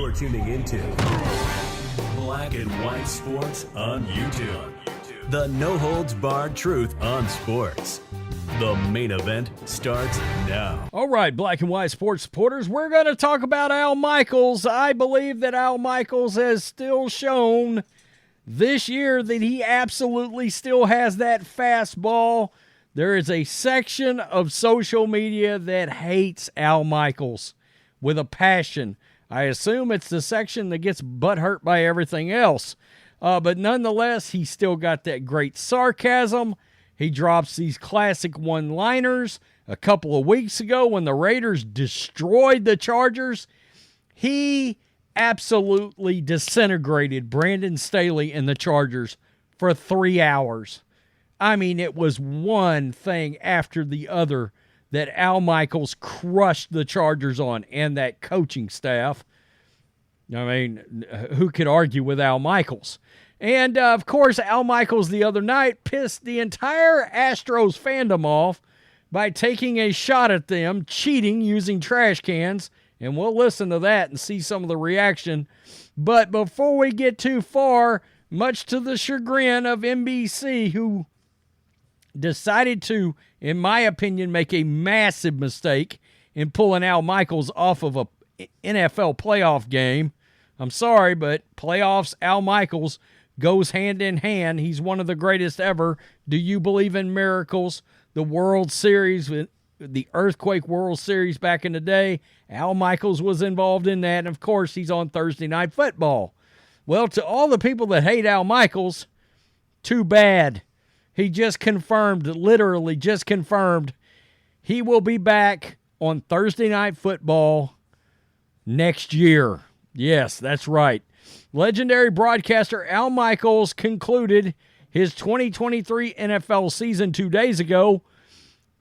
You're tuning into Black and White Sports on YouTube. The no-holds-barred truth on sports. The main event starts now. All right, Black and White Sports supporters, we're going to talk about Al Michaels. I believe that Al Michaels has still shown this year that he absolutely still has that fastball. There is a section of social media that hates Al Michaels with a passion. I assume it's the section that gets butthurt by everything else. But nonetheless, he's still got that great sarcasm. He drops these classic one-liners. A couple of weeks ago when the Raiders destroyed the Chargers, he absolutely disintegrated Brandon Staley and the Chargers for 3 hours. I mean, it was one thing after the other that Al Michaels crushed the Chargers on and that coaching staff. I mean, who could argue with Al Michaels? And, of course, Al Michaels the other night pissed the entire Astros fandom off by taking a shot at them, cheating using trash cans. And we'll listen to that and see some of the reaction. But before we get too far, much to the chagrin of NBC, who decided to, in my opinion, make a massive mistake in pulling Al Michaels off of a NFL playoff game. I'm sorry, but playoffs, Al Michaels goes hand in hand. He's one of the greatest ever. Do you believe in miracles? The World Series, the Earthquake World Series back in the day, Al Michaels was involved in that. And, of course, he's on Thursday Night Football. Well, to all the people that hate Al Michaels, too bad. He just confirmed, literally just confirmed, he will be back on Thursday Night Football next year. Yes, that's right. Legendary broadcaster Al Michaels concluded his 2023 NFL season 2 days ago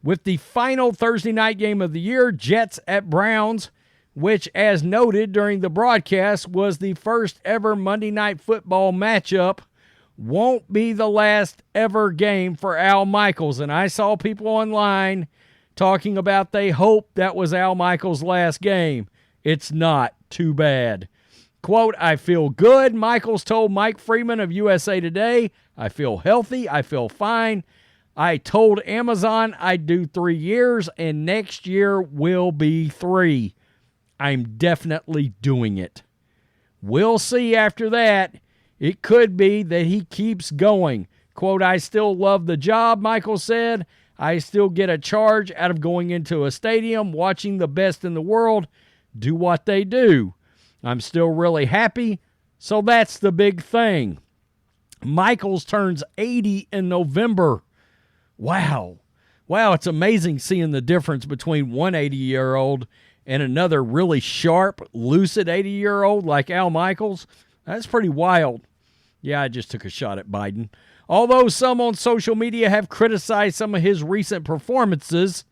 with the final Thursday night game of the year, Jets at Browns, which, as noted during the broadcast, was the first ever Monday Night Football matchup. Won't be the last ever game for Al Michaels. And I saw people online talking about they hope that was Al Michaels' last game. It's not. Too bad. Quote, I feel good, Michaels told Mike Freeman of USA Today. I feel healthy. I feel fine. I told Amazon I'd do 3 years, and next year will be 3. I'm definitely doing it. We'll see after that. It could be that he keeps going. Quote, I still love the job, Michael said. I still get a charge out of going into a stadium, watching the best in the world do what they do. I'm still really happy, so that's the big thing. Michaels turns 80 in November. Wow. Wow, it's amazing seeing the difference between one 80-year-old and another really sharp, lucid 80-year-old like Al Michaels. That's pretty wild. Yeah, I just took a shot at Biden. Although some on social media have criticized some of his recent performances,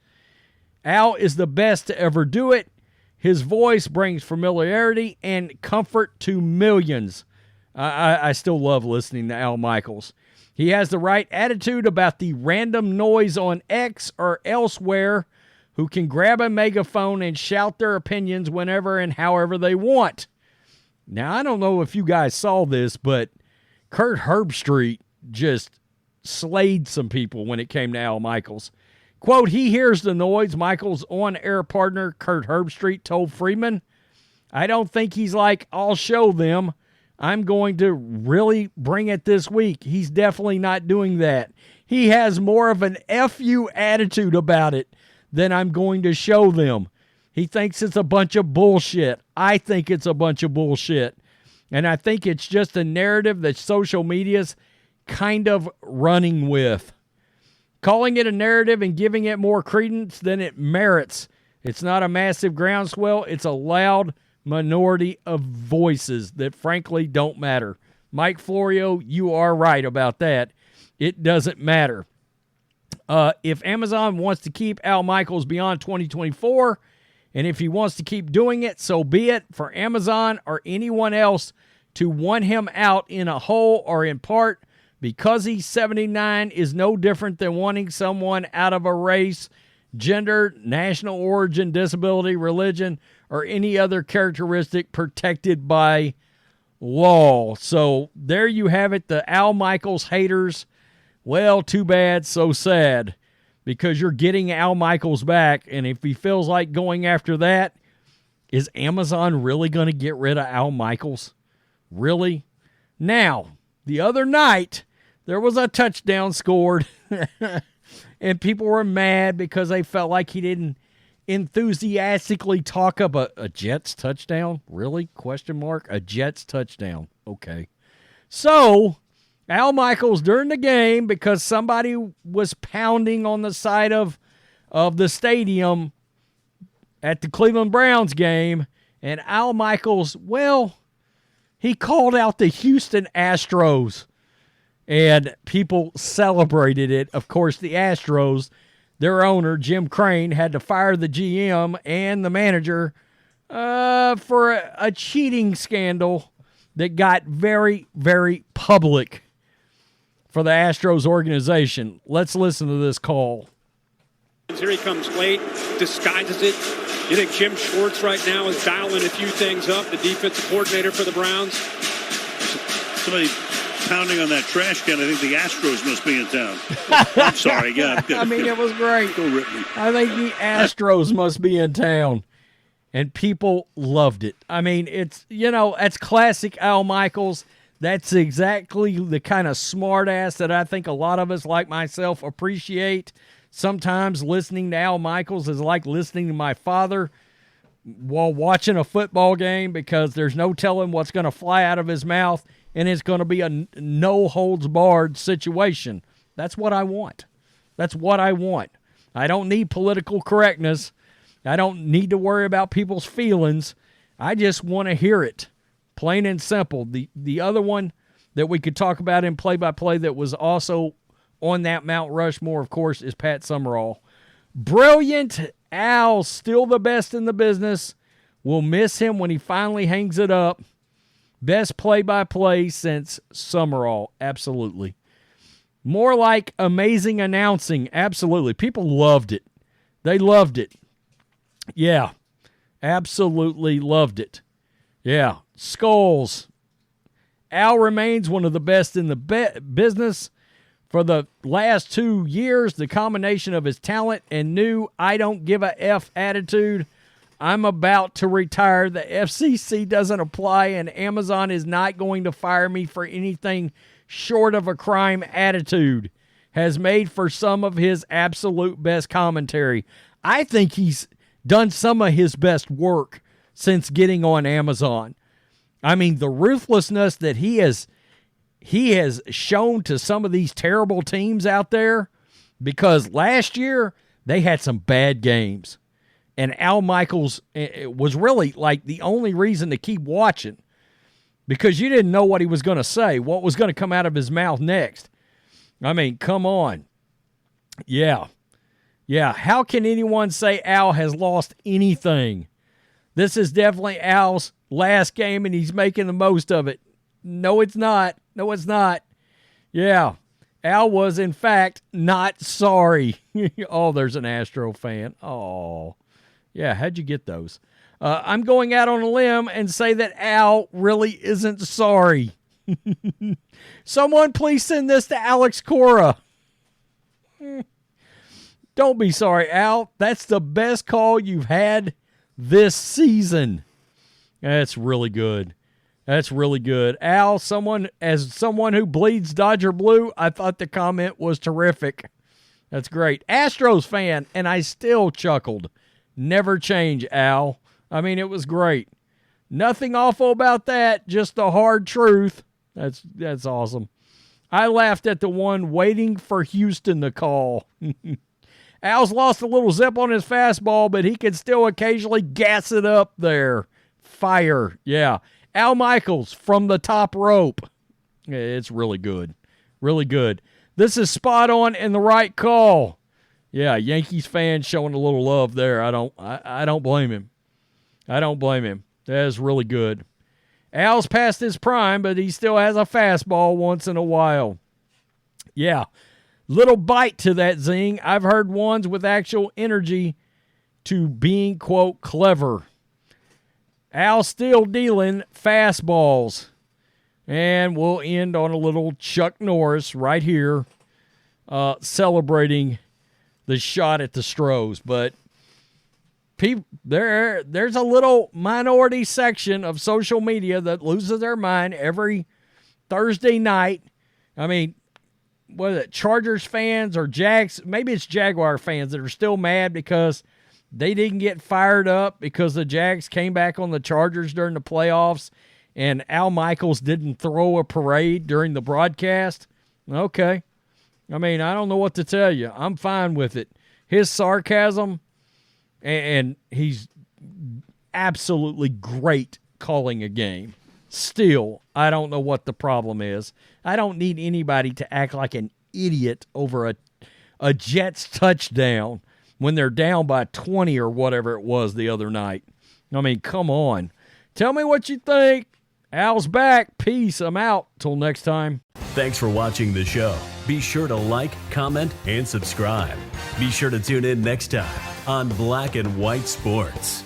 Al is the best to ever do it. His voice brings familiarity and comfort to millions. I still love listening to Al Michaels. He has the right attitude about the random noise on X or elsewhere who can grab a megaphone and shout their opinions whenever and however they want. Now, I don't know if you guys saw this, but Kurt Herbstreit just slayed some people when it came to Al Michaels. Quote, he hears the noise, Michael's on-air partner Kurt Herbstreit told Freeman. I don't think he's like, I'll show them. I'm going to really bring it this week. He's definitely not doing that. He has more of an F you attitude about it than I'm going to show them. He thinks it's a bunch of bullshit. I think it's a bunch of bullshit. And I think it's just a narrative that social media's kind of running with. Calling it a narrative and giving it more credence than it merits. It's not a massive groundswell. It's a loud minority of voices that frankly don't matter. Mike Florio, you are right about that. It doesn't matter. If Amazon wants to keep Al Michaels beyond 2024, and if he wants to keep doing it, so be it. For Amazon or anyone else to want him out in a whole or in part, because he's 79 is no different than wanting someone out of a race, gender, national origin, disability, religion, or any other characteristic protected by law. So there you have it, the Al Michaels haters. Well, too bad, so sad, because you're getting Al Michaels back, and if he feels like going after that, is Amazon really going to get rid of Al Michaels? Really? Now, the other night, there was a touchdown scored, and people were mad because they felt like he didn't enthusiastically talk up a Jets touchdown. Really? Question mark. A Jets touchdown. Okay. So, Al Michaels during the game, because somebody was pounding on the side of the stadium at the Cleveland Browns game, and Al Michaels, well, he called out the Houston Astros, and people celebrated it. Of course, the Astros, their owner, Jim Crane, had to fire the GM and the manager for a cheating scandal that got very, very public for the Astros organization. Let's listen to this call. Here he comes late, disguises it. You think Jim Schwartz right now is dialing a few things up, the defensive coordinator for the Browns? Somebody pounding on that trash can. I think the Astros must be in town. I'm sorry. Yeah, I mean, it was great. Go rip me. I think the Astros must be in town. And people loved it. I mean, it's, that's classic Al Michaels. That's exactly the kind of smart ass that I think a lot of us, like myself, appreciate. Sometimes listening to Al Michaels is like listening to my father while watching a football game, because there's no telling what's going to fly out of his mouth, and it's going to be a no-holds-barred situation. That's what I want. That's what I want. I don't need political correctness. I don't need to worry about people's feelings. I just want to hear it, plain and simple. The other one that we could talk about in play-by-play that was also on that Mount Rushmore, of course, is Pat Summerall. Brilliant Al, still the best in the business. We'll miss him when he finally hangs it up. Best play-by-play since Summerall, absolutely. More like amazing announcing, absolutely. People loved it. They loved it. Yeah, absolutely loved it. Yeah, Skulls. Al remains one of the best in the business. For the last 2 years, the combination of his talent and new I don't give a F attitude. I'm about to retire. The FCC doesn't apply, and Amazon is not going to fire me for anything short of a crime attitude. Has made for some of his absolute best commentary. I think he's done some of his best work since getting on Amazon. I mean, the ruthlessness that he has shown to some of these terrible teams out there, because last year they had some bad games. And Al Michaels was really like the only reason to keep watching, because you didn't know what he was going to say, what was going to come out of his mouth next. I mean, come on. Yeah. Yeah, how can anyone say Al has lost anything? This is definitely Al's last game, and he's making the most of it. No, it's not. No, it's not. Yeah, Al was, in fact, not sorry. Oh, there's an Astro fan. Oh, yeah, how'd you get those? I'm going out on a limb and say that Al really isn't sorry. Someone please send this to Alex Cora. Don't be sorry, Al. That's the best call you've had this season. That's really good. That's really good. Al, as someone who bleeds Dodger blue, I thought the comment was terrific. That's great. Astros fan, and I still chuckled. Never change, Al. I mean, it was great. Nothing awful about that, just the hard truth. That's awesome. I laughed at the one waiting for Houston to call. Al's lost a little zip on his fastball, but he can still occasionally gas it up there. Fire, yeah. Al Michaels from the top rope. It's really good. Really good. This is spot on and the right call. Yeah, Yankees fan showing a little love there. I don't blame him. I don't blame him. That is really good. Al's past his prime, but he still has a fastball once in a while. Yeah. Little bite to that zing. I've heard ones with actual energy to being, quote, clever. Al still dealing fastballs. And we'll end on a little Chuck Norris right here celebrating the shot at the Astros. But there's a little minority section of social media that loses their mind every Thursday night. I mean, what is it, Chargers fans or Jags? Maybe it's Jaguar fans that are still mad because they didn't get fired up because the Jags came back on the Chargers during the playoffs and Al Michaels didn't throw a parade during the broadcast. Okay. I mean, I don't know what to tell you. I'm fine with it. His sarcasm, and he's absolutely great calling a game. Still, I don't know what the problem is. I don't need anybody to act like an idiot over a Jets touchdown when they're down by 20 or whatever it was the other night. I mean, come on. Tell me what you think. Al's back. Peace. I'm out. Till next time. Thanks for watching the show. Be sure to like, comment, and subscribe. Be sure to tune in next time on Black and White Sports.